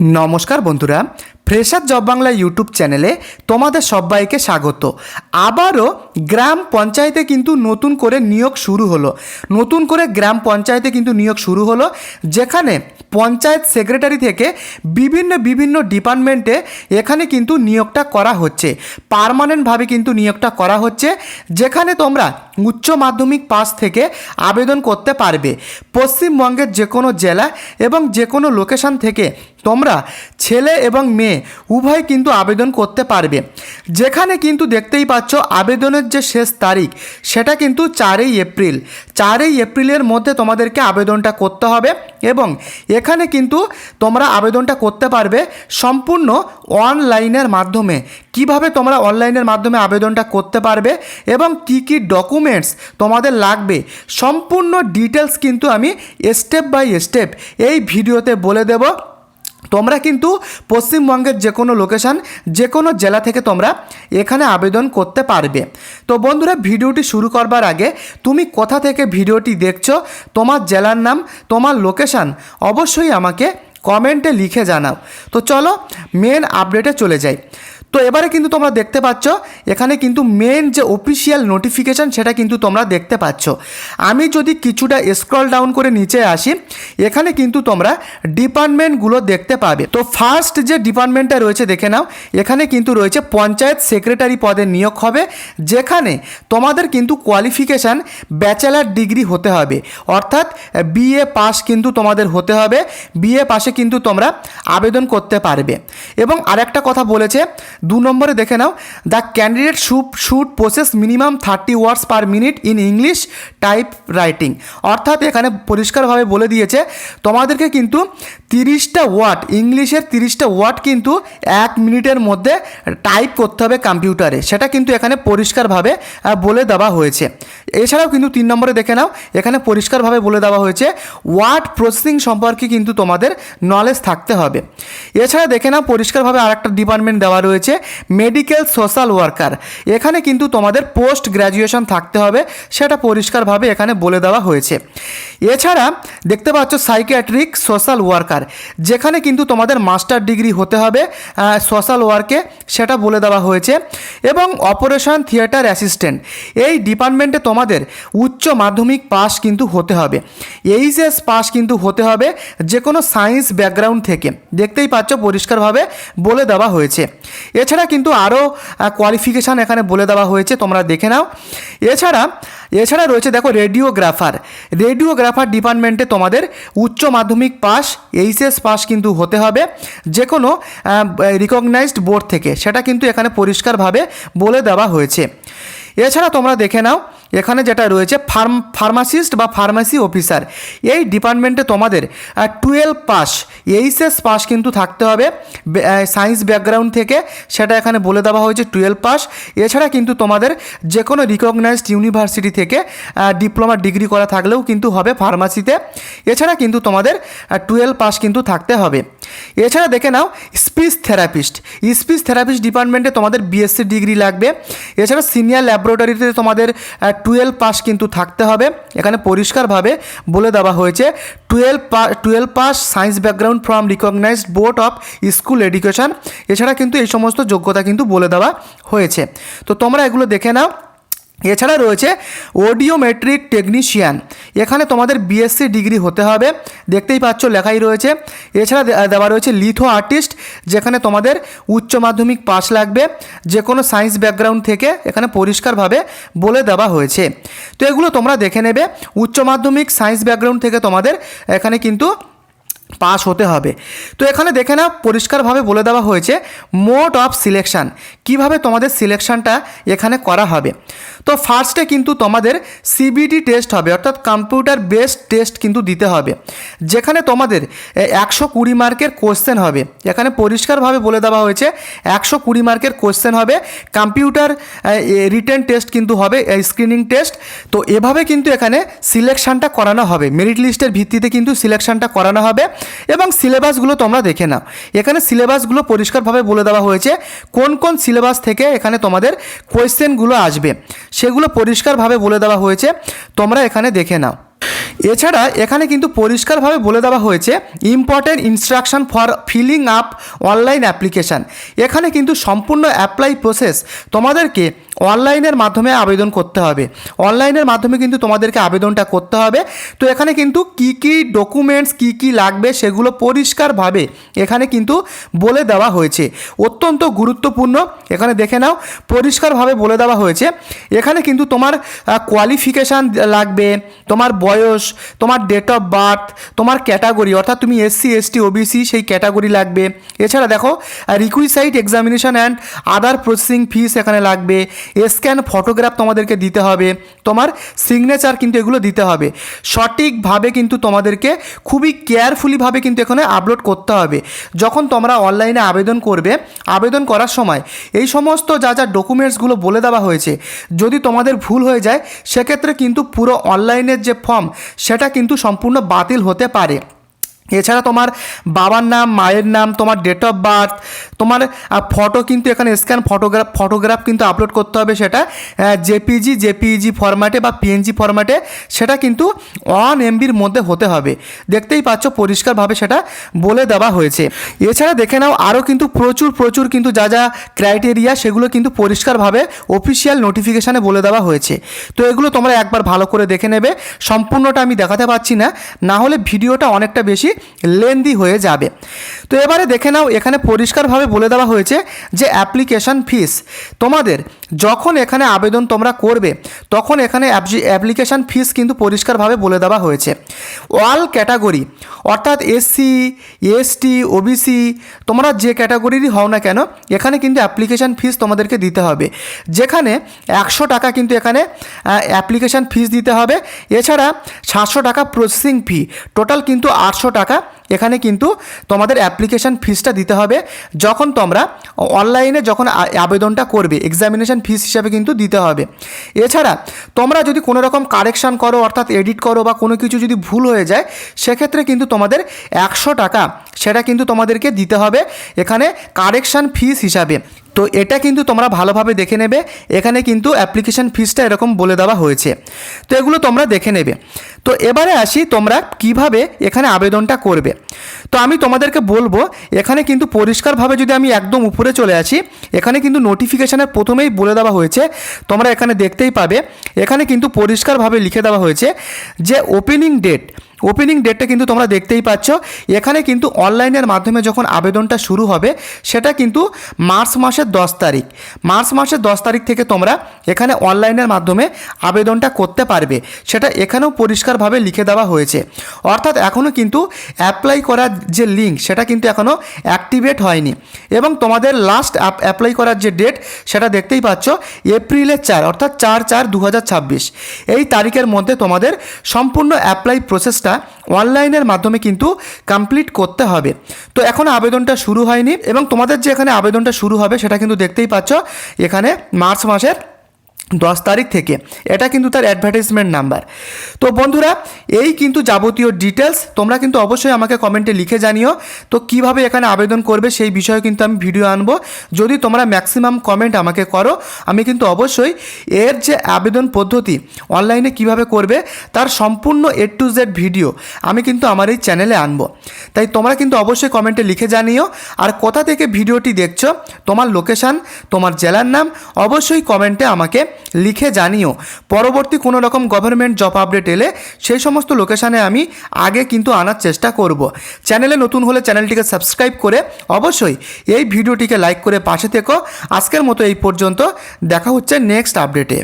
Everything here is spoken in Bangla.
नमस्कार बंधुरा फ्रेशार जब बांगला यूट्यूब चैनेले तुम्हारे सबाइके स्वागत। आबारो ग्राम पंचायते किन्तु नतून करे नियोग शुरू हलो। नतून करे ग्राम पंचायते किन्तु नियोग शुरू हलो, जेखाने पंचायत सेक्रेटारी थेके विभिन्न विभिन्न डिपार्टमेंटे एखाने किन्तु नियोगटा करा होच्छे। पार्मानेंट भावे किन्तु नियोगटा करा होच्छे, जेखाने तोमरा उच्च माध्यमिक पास थेके आवेदन करते पारबे। पश्चिमबंगेर जे कोनो जेला एवं जे कोनो लोकेशन थेके तोमरा छेले एवं मेये उभय किन्तु आवेदन करते पारबे। जेखाने किन्तु देखतेई पाচ্ছ आवेदनेर जे शेष तारीख सेटा किन्तु 4 एप्रिल। 4 एप्रिलेर मध्य तोमादेरके आवेदनटा करते होबे एवं एखाने किन्तु तोमरा आवेदनटा करते पारबे सम्पूर्ण अनलाइनेर माध्यमे। किभाबे तोमरा अनलाइनेर माध्यमे आवेदनटा करते पारबे एवं की डकुमेंट्स तोमादेर लागबे सम्पूर्ण डिटेल्स किन्तु आमी स्टेप बाई स्टेप एई भिडियोते बोले देब। তোমরা কিন্তু পশ্চিমবঙ্গের যে কোনো লোকেশন যে কোনো জেলা থেকে তোমরা এখানে আবেদন করতে পারবে। তো বন্ধুরা, ভিডিওটি শুরু করবার আগে তুমি কোথা থেকে ভিডিওটি দেখছো, তোমার জেলার নাম, তোমার লোকেশন অবশ্যই আমাকে কমেন্টে লিখে জানাও। তো চলো মেন আপডেটে চলে যাই। তো এবারে কিন্তু তোমরা দেখতে পাচ্ছ এখানে কিন্তু মেন যে অফিসিয়াল নোটিফিকেশান সেটা কিন্তু তোমরা দেখতে পাচ্ছ। আমি যদি কিছুটা স্ক্রল ডাউন করে নিচে আসি, এখানে কিন্তু তোমরা ডিপার্টমেন্টগুলো দেখতে পাবে। তো ফার্স্ট যে ডিপার্টমেন্টটা রয়েছে দেখে নাও, এখানে কিন্তু রয়েছে পঞ্চায়েত সেক্রেটারি পদে নিয়োগ হবে, যেখানে তোমাদের কিন্তু কোয়ালিফিকেশান ব্যাচেলার ডিগ্রি হতে হবে, অর্থাৎ বিএ পাস কিন্তু তোমাদের হতে হবে। বিএ পাশে কিন্তু তোমরা আবেদন করতে পারবে। এবং আরেকটা কথা বলেছে 2 নম্বরে দেখে নাও, the candidate should process minimum 30 words per minute in English type writing. অর্থাৎ এখানে পরিষ্কারভাবে বলে দিয়েছে তোমাদেরকে কিন্তু 30টা ওয়ার্ড, ইংলিশের 30টা ওয়ার্ড কিন্তু 1 মিনিটের মধ্যে টাইপ করতে হবে কম্পিউটারে। সেটা কিন্তু এখানে পরিষ্কারভাবে বলে দেওয়া হয়েছে। এছাড়াও কিন্তু 3 নম্বরে দেখে নাও, এখানে পরিষ্কারভাবে বলে দেওয়া হয়েছে ওয়ার্ড প্রসেসিং সম্পর্কে কিন্তু তোমাদের নলেজ থাকতে হবে। এছাড়া দেখে নাও পরিষ্কারভাবে আরেকটা ডিপার্টমেন্ট দেওয়া রয়েছে মেডিকেল সোশ্যাল ওয়ার্কার। এখানে কিন্তু তোমাদের পোস্ট গ্র্যাজুয়েশন থাকতে হবে, সেটা পরিষ্কারভাবে এখানে বলে দেওয়া হয়েছে। এছাড়া দেখতে পাচ্ছ সাইকিয়াট্রিক সোশ্যাল ওয়ার্কার, যেখানে কিন্তু তোমাদের মাস্টার ডিগ্রি হতে হবে সোশ্যাল ওয়ার্কে, সেটা বলে দেওয়া হয়েছে। এবং অপারেশন থিয়েটার অ্যাসিস্ট্যান্ট, এই ডিপার্টমেন্টে তোমাদের উচ্চ মাধ্যমিক পাস কিন্তু হতে হবে, এইচএস পাস কিন্তু হতে হবে যে কোনো সায়েন্স ব্যাকগ্রাউন্ড থেকে। দেখতেই পাচ্ছ পরিষ্কারভাবে বলে দেওয়া হয়েছে। এছাড়া কিন্তু আরও কোয়ালিফিকেশান এখানে বলে দেওয়া হয়েছে, তোমরা দেখে নাও। এছাড়া রয়েছে দেখো রেডিওগ্রাফার ডিপার্টমেন্টে তোমাদের উচ্চ মাধ্যমিক পাস এইচএস পাস কিন্তু হতে হবে যে কোনো রিকগনাইজড বোর্ড থেকে, সেটা কিন্তু এখানে পরিষ্কারভাবে বলে দেওয়া হয়েছে। এছাড়া তোমরা দেখে নাও এখানে যেটা রয়েছে ফার্মাসিস্ট বা ফার্মাসি অফিসার, এই ডিপার্টমেন্টে তোমাদের 12 পাস এইচএস পাস কিন্তু থাকতে হবে সায়েন্স ব্যাকগ্রাউন্ড থেকে, সেটা এখানে বলে দেওয়া হয়েছে 12 পাস। এছাড়া কিন্তু তোমাদের যে কোনো রিকগনাইজড ইউনিভার্সিটি থেকে ডিপ্লোমা ডিগ্রি করা থাকলেও কিন্তু হবে ফার্মাসিতে। এছাড়া কিন্তু তোমাদের 12 পাস কিন্তু থাকতে হবে। এছাড়া দেখে নাও স্পিচ থেরাপিস্ট ডিপার্টমেন্টে তোমাদের বিএসসি ডিগ্রি লাগবে। এছাড়া সিনিয়র ল্যাবরেটরিতে তোমাদের 12 পাস কিন্তু থাকতে হবে, এখানে পরিষ্কারভাবে বলে দেওয়া হয়েছে 12 pass science background from recognized board of school education. এছাড়া কিন্তু এই সমস্ত যোগ্যতা কিন্তু বলে দেওয়া হয়েছে। তো তোমরা এগুলো দেখে নাও। এছাড়া রয়েছে অডিওমেট্রিক টেকনিশিয়ান, এখানে তোমাদের বিএসসি ডিগ্রি হতে হবে, দেখতেই পাচ্ছ লেখাই রয়েছে। এছাড়া দেওয়া রয়েছে লিথো আর্টিস্ট, যেখানে তোমাদের উচ্চ মাধ্যমিক পাস লাগবে যে কোনো সায়েন্স ব্যাকগ্রাউন্ড থেকে, এখানে পরিষ্কারভাবে বলে দেওয়া হয়েছে। তো এগুলো তোমরা দেখে নেবে। উচ্চ মাধ্যমিক সায়েন্স ব্যাকগ্রাউন্ড থেকে তোমাদের এখানে কিন্তু পাস হতে হবে। তো এখানে দেখে না পরিষ্কারভাবে বলে দেওয়া হয়েছে মোড অফ সিলেকশান, কিভাবে তোমাদের সিলেকশানটা এখানে করা হবে। তো ফার্স্টে কিন্তু তোমাদের সিবিটি টেস্ট হবে, অর্থাৎ কম্পিউটার বেসড টেস্ট কিন্তু দিতে হবে, যেখানে তোমাদের 120 মার্কের কোশ্চেন হবে। এখানে পরিষ্কারভাবে বলে দেওয়া হয়েছে 120 মার্কের কোশ্চেন হবে। কম্পিউটার রিটেন টেস্ট কিন্তু হবে, স্ক্রিনিং টেস্ট। তো এভাবে কিন্তু এখানে সিলেকশানটা করানো হবে, মেরিট লিস্টের ভিত্তিতে কিন্তু সিলেকশানটা করানো হবে। এবং সিলেবাসগুলো তোমরা দেখে নাও, এখানে সিলেবাসগুলো পরিষ্কারভাবে বলে দেওয়া হয়েছে কোন কোন সিলেবাস থেকে এখানে তোমাদের কোয়েশ্চেনগুলো আসবে, সেগুলো পরিষ্কারভাবে বলে দেওয়া হয়েছে, তোমরা এখানে দেখে নাও। এছাড়া এখানে কিন্তু পরিষ্কারভাবে বলে দেওয়া হয়েছে important instruction for filling up online application. এখানে কিন্তু সম্পূর্ণ অ্যাপ্লাই প্রসেস তোমাদেরকে অনলাইনের মাধ্যমে আবেদন করতে হবে। অনলাইনের মাধ্যমে কিন্তু তোমাদেরকে আবেদনটা করতে হবে। তো এখানে কিন্তু কি কি ডকুমেন্টস কি কি লাগবে সেগুলো পরিষ্কারভাবে এখানে কিন্তু বলে দেওয়া হয়েছে। অত্যন্ত গুরুত্বপূর্ণ, এখানে দেখে নাও পরিষ্কারভাবে বলে দেওয়া হয়েছে। এখানে কিন্তু তোমার কোয়ালিফিকেশান লাগবে, তোমার বয়স, তোমার ডেট অফ বার্থ, তোমার ক্যাটাগরি অর্থাৎ তুমি SC ST OBC সেই ক্যাটাগরি লাগবে। এছাড়া দেখো requisite examination and other processing fees এখানে লাগবে। স্ক্যান ফটোগ্রাফ তোমাদেরকে দিতে হবে, তোমার সিগনেচার কিন্তু এগুলো দিতে হবে। সঠিকভাবে কিন্তু তোমাদেরকে খুবই কেয়ারফুলিভাবে কিন্তু এখানে আপলোড করতে হবে। যখন তোমরা অনলাইনে আবেদন করবে, আবেদন করার সময় এই সমস্ত যা যা ডকুমেন্টসগুলো বলে দেওয়া হয়েছে যদি তোমাদের ভুল হয়ে যায় সেক্ষেত্রে কিন্তু পুরো অনলাইনের যে ফর্ম সেটা কিন্তু সম্পূর্ণ বাতিল হতে পারে। এছাড়া তোমার বাবার নাম, মায়ের নাম, তোমার ডেট অফ বার্থ, তোমার ফটো কিন্তু এখানে স্ক্যান ফটোগ্রাফ কিন্তু আপলোড করতে হবে। সেটা জেপিজি ফরম্যাটে বা PNG ফরম্যাটে, সেটা কিন্তু 1 MBর মধ্যে হতে হবে। দেখতেই পাচ্ছ পরিষ্কারভাবে সেটা বলে দেওয়া হয়েছে। এছাড়া দেখে নাও আরও কিন্তু প্রচুর কিন্তু যা যা ক্রাইটেরিয়া সেগুলো কিন্তু পরিষ্কারভাবে অফিসিয়াল নোটিফিকেশানে বলে দেওয়া হয়েছে। তো এগুলো তোমরা একবার ভালো করে দেখে নেবে। সম্পূর্ণটা আমি দেখাতে পারছি না, না হলে ভিডিওটা অনেকটা বেশি লেন্দি হয়ে যাবে। তো এবারে দেখে নাও এখানে পরিষ্কারভাবে বলে দেওয়া হয়েছে যে অ্যাপ্লিকেশান ফিস তোমাদের যখন এখানে আবেদন তোমরা করবে তখন এখানে অ্যাপ্লিকেশান ফিস কিন্তু পরিষ্কারভাবে বলে দেওয়া হয়েছে। অল ক্যাটাগরি অর্থাৎ SC ST OBC তোমরা যে ক্যাটাগরিরই হও না কেন এখানে কিন্তু অ্যাপ্লিকেশান ফিস তোমাদেরকে দিতে হবে। যেখানে 100 টাকা কিন্তু এখানে অ্যাপ্লিকেশান ফিস দিতে হবে। এছাড়া 700 টাকা প্রসেসিং ফি, টোটাল কিন্তু 800 টাকা এখানে কিন্তু তোমাদের অ্যাপ্লিকেশান ফিসটা দিতে হবে যখন তোমরা অনলাইনে যখন আবেদনটা করবে, এক্সামিনেশান ফিস হিসাবে কিন্তু দিতে হবে। এছাড়া তোমরা যদি কোনো রকম কারেকশান করো অর্থাৎ এডিট করো বা কোনো কিছু যদি ভুল হয়ে যায় সেক্ষেত্রে কিন্তু তোমাদের 100 টাকা সেটা কিন্তু তোমাদেরকে দিতে হবে এখানে কারেকশান ফিস হিসাবে। তো এটা কিন্তু তোমরা ভালোভাবে দেখে নেবে, এখানে কিন্তু অ্যাপ্লিকেশান ফিসটা এরকম বলে দেওয়া হয়েছে। তো এগুলো তোমরা দেখে নেবে। তো এবারে আসি তোমরা কিভাবে এখানে আবেদনটা করবে। তো আমি তোমাদেরকে বলবো এখানে কিন্তু পরিষ্কারভাবে যদি আমি একদম উপরে চলে আসি, এখানে কিন্তু নোটিফিকেশানের প্রথমেই বলে দেওয়া হয়েছে, তোমরা এখানে দেখতেই পাবে এখানে কিন্তু পরিষ্কারভাবে লিখে দেওয়া হয়েছে যে ওপেনিং ডেটটা কিন্তু তোমরা দেখতেই পাচ্ছ। এখানে কিন্তু অনলাইনের মাধ্যমে যখন আবেদনটা শুরু হবে সেটা কিন্তু মার্চ মাসের 10 তারিখ। মার্চ মাসের 10 তারিখ থেকে তোমরা এখানে অনলাইনের মাধ্যমে আবেদনটা করতে পারবে, সেটা এখানেও পরিষ্কারভাবে লিখে দেওয়া হয়েছে। অর্থাৎ এখনও কিন্তু অ্যাপ্লাই করার যে লিঙ্ক সেটা কিন্তু এখনও অ্যাক্টিভেট হয়নি এবং তোমাদের লাস্ট অ্যাপ্লাই করার যে ডেট সেটা দেখতেই পাচ্ছ এপ্রিলের 4 অর্থাৎ 4/4/2026 এই তারিখের মধ্যে তোমাদের সম্পূর্ণ অ্যাপ্লাই প্রসেসটা অনলাইনের মাধ্যমে কিন্তু কমপ্লিট করতে হবে। তো এখন আবেদনটা শুরু হয়নি এবং তোমাদের যে এখানে আবেদনটা শুরু হবে সেটা কিন্তু দেখতেই পাচ্ছ এখানে মার্চ মাসের 10 তারিখ থেকে। এটা কিন্তু তার অ্যাডভার্টাইজমেন্ট নাম্বার। তো বন্ধুরা এই কিন্তু যাবতীয় ডিটেলস তোমরা কিন্তু অবশ্যই আমাকে কমেন্টে লিখে জানিও। তো কিভাবে এখানে আবেদন করবে সেই বিষয়ে কিন্তু আমি ভিডিও আনবো। যদি তোমরা ম্যাক্সিমাম কমেন্ট আমাকে করো আমি কিন্তু অবশ্যই এর যে আবেদন পদ্ধতি অনলাইনে কিভাবে করবে তার সম্পূর্ণ A to Z ভিডিও আমি কিন্তু আমার এই চ্যানেলে আনবো। তাই তোমরা কিন্তু অবশ্যই কমেন্টে লিখে জানিও। আর কোথা থেকে ভিডিওটি দেখছো, তোমার লোকেশান, তোমার জেলার নাম অবশ্যই কমেন্টে আমাকে লিখে জানিও। পরবর্তী কোনো রকম গভর্নমেন্ট জব আপডেট এলে সেই সমস্ত লোকেশানে আমি আগে কিন্তু আনার চেষ্টা করব। চ্যানেলে নতুন হলে চ্যানেলটিকে সাবস্ক্রাইব করে অবশ্যই এই ভিডিওটিকে লাইক করে পাশে থেকো। আজকের মতো এই পর্যন্ত, দেখা হচ্ছে নেক্সট আপডেটে।